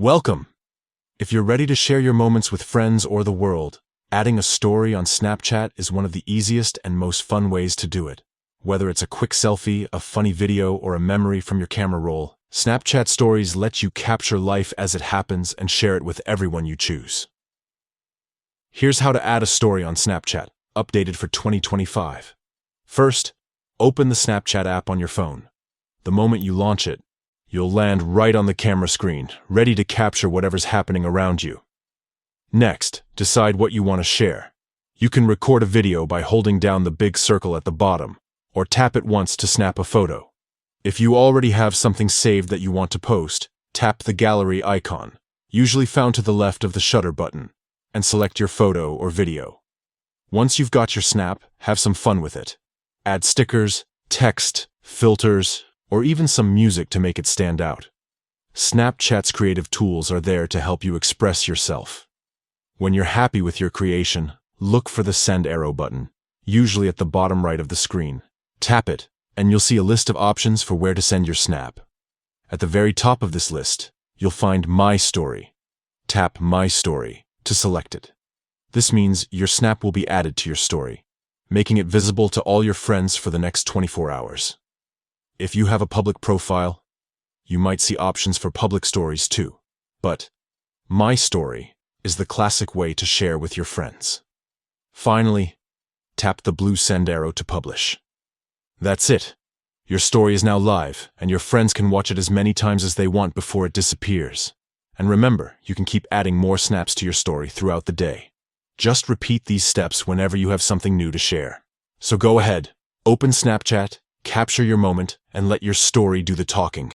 Welcome! If you're ready to share your moments with friends or the world, adding a story on Snapchat is one of the easiest and most fun ways to do it. Whether it's a quick selfie, a funny video, or a memory from your camera roll, Snapchat Stories let you capture life as it happens and share it with everyone you choose. Here's how to add a story on Snapchat, updated for 2025. First, open the Snapchat app on your phone. The moment you launch it, you'll land right on the camera screen, ready to capture whatever's happening around you. Next, decide what you want to share. You can record a video by holding down the big circle at the bottom, or tap it once to snap a photo. If you already have something saved that you want to post, tap the gallery icon, usually found to the left of the shutter button, and select your photo or video. Once you've got your snap, have some fun with it. Add stickers, text, filters, or even some music to make it stand out. Snapchat's creative tools are there to help you express yourself. When you're happy with your creation, look for the send arrow button, usually at the bottom right of the screen. Tap it, and you'll see a list of options for where to send your snap. At the very top of this list, you'll find My Story. Tap My Story to select it. This means your snap will be added to your story, making it visible to all your friends for the next 24 hours. If you have a public profile, you might see options for public stories too. But My Story is the classic way to share with your friends. Finally, tap the blue send arrow to publish. That's it. Your story is now live, and your friends can watch it as many times as they want before it disappears. And remember, you can keep adding more snaps to your story throughout the day. Just repeat these steps whenever you have something new to share. So go ahead, open Snapchat, capture your moment, and let your story do the talking.